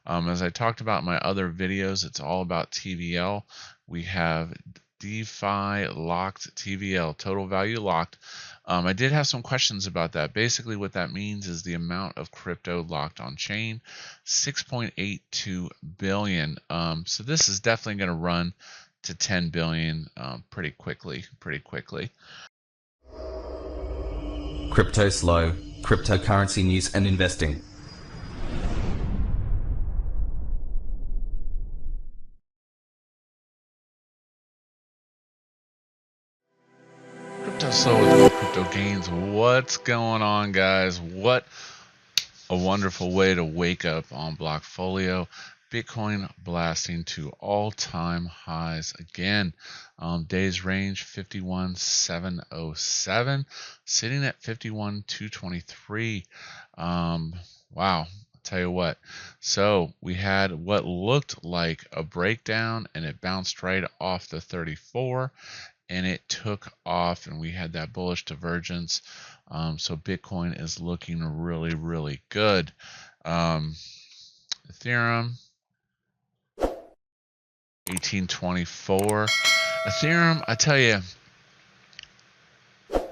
As I talked about in my other videos, it's all about TVL. We have DeFi locked TVL, total value locked. I did have some questions about that. Basically, what that means is the amount of crypto locked on chain, 6.82 billion. So this is definitely going to run to 10 billion pretty quickly. Cryptoslo, cryptocurrency news and investing. Cryptoslo with no crypto gains. What's going on, guys? What a wonderful way to wake up on Blockfolio. Bitcoin blasting to all-time highs again. Days range 51,707, sitting at 51,223. Wow, I'll tell you what. So we had what looked like a breakdown, and it bounced right off the 34, and it took off, and we had that bullish divergence. So Bitcoin is looking really, really good. Ethereum 1824. Ethereum, I tell you,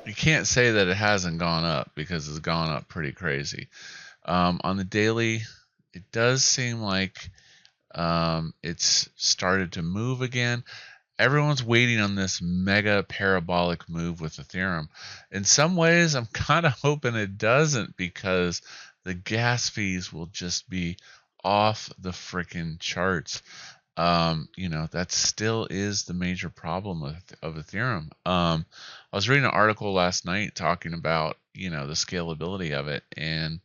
you can't say that it hasn't gone up, because it's gone up pretty crazy. On the daily, it does seem like it's started to move again. Everyone's waiting on this mega parabolic move with Ethereum. In some ways, I'm kind of hoping it doesn't, because the gas fees will just be off the freaking charts. That still is the major problem of Ethereum. I was reading an article last night talking about, the scalability of it, and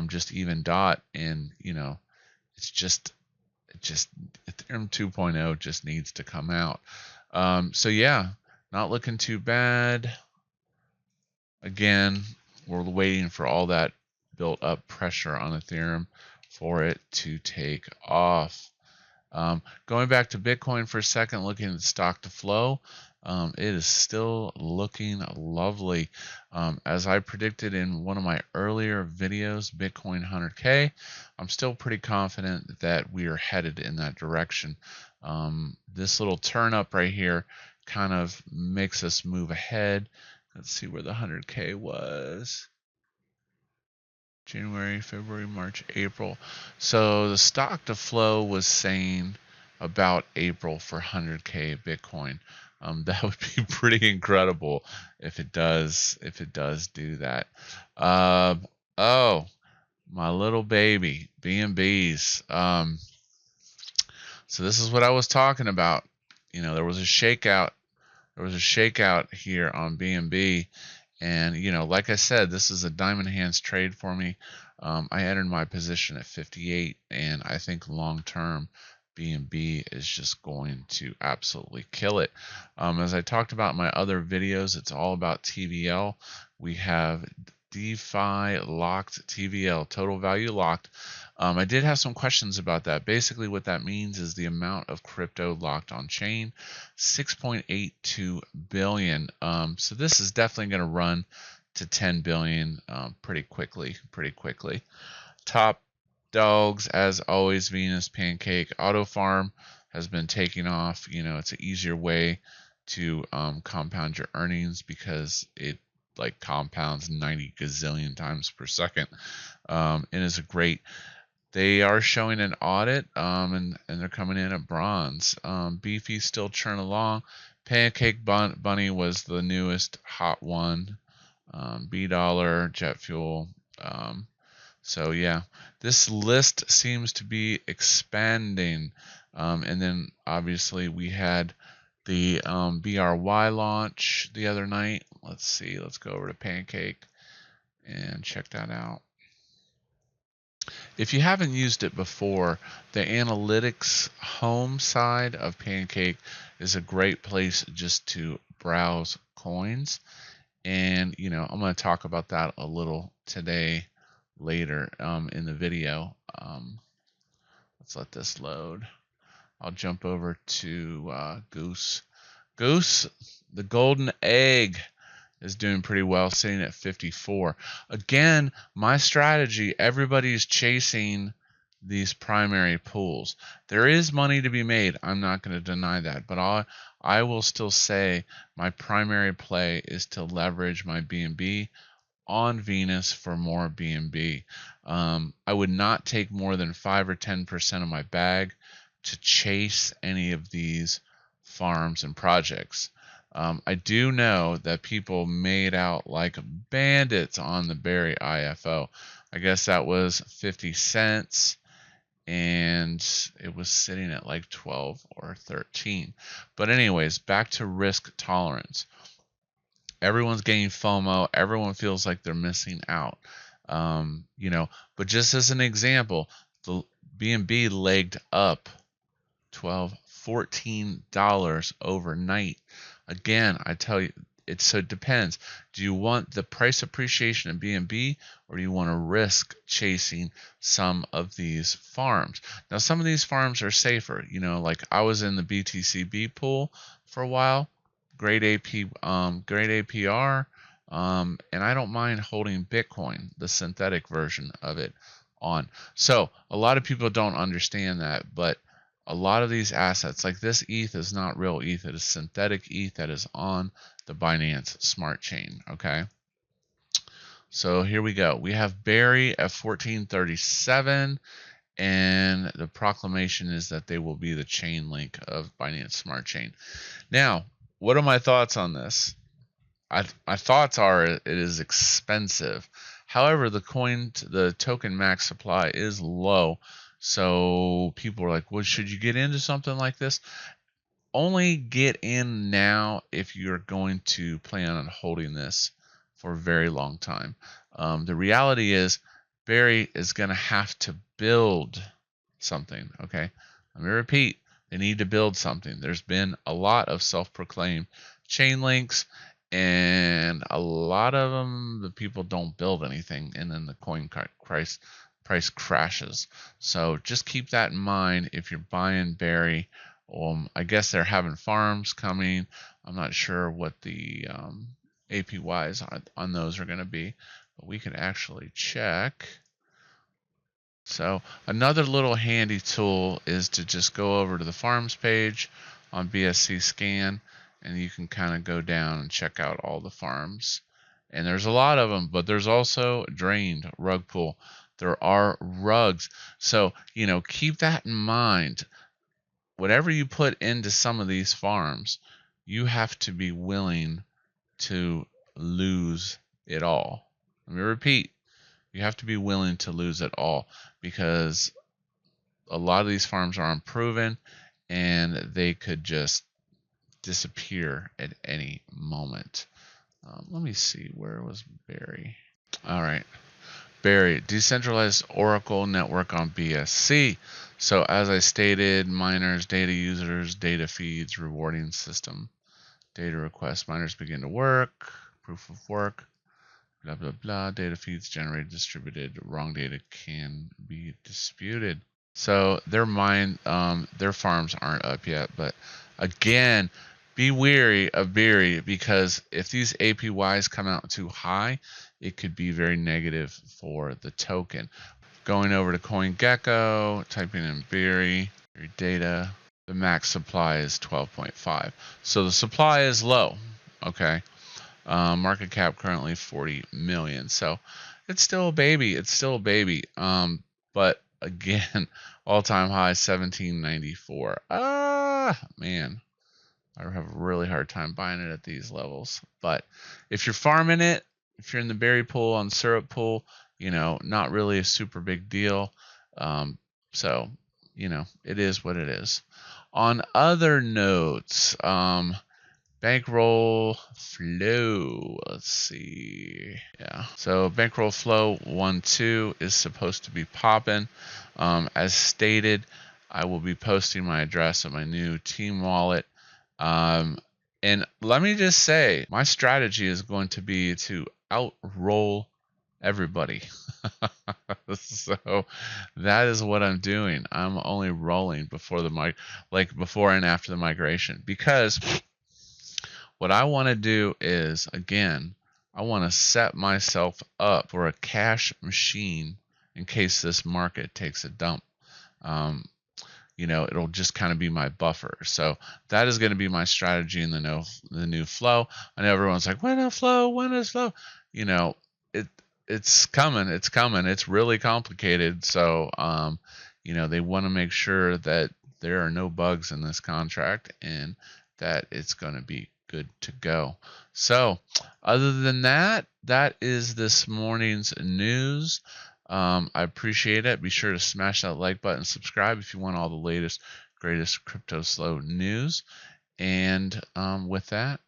just even dot, and it's just Ethereum 2.0 just needs to come out. So yeah, not looking too bad. Again, we're waiting for all that built up pressure on Ethereum for it to take off. Going back to Bitcoin for a second, looking at stock to flow, it is still looking lovely. As I predicted in one of my earlier videos, Bitcoin 100K, I'm still pretty confident that we are headed in that direction. This little turn up right here kind of makes us move ahead. Let's see where the 100K was. January, February, March, April. So the stock to flow was saying about April for 100K Bitcoin. That would be pretty incredible if it does do that. Oh, my little baby, BNBs. So this is what I was talking about. There was a shakeout. There was a shakeout here on BNB. And, like I said, this is a diamond hands trade for me. I entered my position at 58, and I think long term, BNB is just going to absolutely kill it. As I talked about in my other videos, it's all about TVL. We have DeFi locked TVL, total value locked. I did have some questions about that. Basically, what that means is the amount of crypto locked on chain, 6.82 billion. So this is definitely going to run to 10 billion pretty quickly. Top dogs, as always, Venus, Pancake, Auto Farm has been taking off. It's an easier way to compound your earnings, because it compounds 90 gazillion times per second, and is a great. They are showing an audit, and they're coming in at bronze. Beefy still churn along. Pancake Bunny was the newest hot one. $, jet fuel. So yeah, this list seems to be expanding. And then obviously we had the BRY launch the other night. Let's see, let's go over to Pancake and check that out. If you haven't used it before, the analytics home side of Pancake is a great place just to browse coins. And, I'm going to talk about that a little today later in the video. Let's let this load. I'll jump over to Goose. Goose, the golden egg, is doing pretty well, sitting at 54. Again, my strategy, everybody's chasing these primary pools. There is money to be made. I'm not going to deny that, but I will still say my primary play is to leverage my BNB on Venus for more BNB. I would not take more than 5 or 10% of my bag to chase any of these farms and projects. I do know that people made out like bandits on the Berry IFO. I guess that was 50 cents and it was sitting at like 12 or 13. But anyways, back to risk tolerance. Everyone's getting FOMO. Everyone feels like they're missing out. But just as an example, the BNB legged up $12, $14 overnight. Again, I tell you, it depends. Do you want the price appreciation of BNB, or do you want to risk chasing some of these farms? Now, some of these farms are safer. Like I was in the BTCB pool for a while, great APR, and I don't mind holding Bitcoin, the synthetic version of it, on. So a lot of people don't understand that, but a lot of these assets, like this ETH, is not real ETH. It is synthetic ETH that is on the Binance Smart Chain. Okay. So here we go. We have Berry at 1437, and the proclamation is that they will be the chain link of Binance Smart Chain. Now, what are my thoughts on this? My thoughts are it is expensive. However, the token max supply is low. So people are like, well, should you get into something like this? Only get in now if you're going to plan on holding this for a very long time. The reality is Berry is going to have to build something. Okay, let me repeat. They need to build something. There's been a lot of self-proclaimed chain links, and a lot of them, the people don't build anything, and then the coin price crashes. So just keep that in mind if you're buying Berry. I guess they're having farms coming. I'm not sure what the APYs on those are going to be, but we can actually check. So another little handy tool is to just go over to the farms page on BSC Scan, and you can kind of go down and check out all the farms. And there's a lot of them, but there's also drained rug pool. There are rugs. So, keep that in mind. Whatever you put into some of these farms, you have to be willing to lose it all. Let me repeat. You have to be willing to lose it all, because a lot of these farms are unproven and they could just disappear at any moment. Let me see. Where was Berry? All right. Berry, decentralized Oracle network on BSC. So as I stated, miners, data users, data feeds, rewarding system, data requests, miners begin to work, proof of work, blah, blah, blah, data feeds generated, distributed, wrong data can be disputed. So their farms aren't up yet, but again, be wary of Berry, because if these APYs come out too high, it could be very negative for the token. Going over to CoinGecko, typing in Berry, your data, the max supply is 12.5. So the supply is low, okay? Market cap currently 40 million. So it's still a baby. But again, all-time high 1794. Man. I have a really hard time buying it at these levels. But if you're farming it, if you're in the berry pool, on syrup pool, not really a super big deal. So, it is what it is. On other notes, Bankroll flow. Let's see. Yeah. So Bankroll flow 1-2 is supposed to be popping. As stated, I will be posting my address of my new team wallet. And let me just say, my strategy is going to be to outroll everybody. So that is what I'm doing. I'm only rolling before before and after the migration, because what I want to do is, again, I want to set myself up for a cash machine in case this market takes a dump. It'll just kind of be my buffer. So that is going to be my strategy in the new flow. I know everyone's like, when a flow, when is flow? It it's coming, it's coming. It's really complicated. So they want to make sure that there are no bugs in this contract and that it's going to be good to go. So other than that, that is this morning's news. I appreciate it. Be sure to smash that like button, subscribe if you want all the latest, greatest Cryptoslo news. And with that,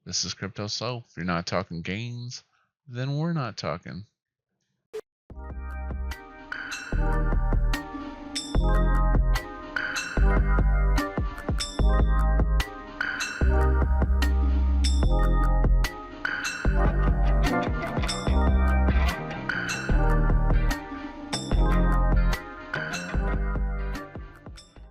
this is Cryptoslo. If you're not talking gains, then we're not talking.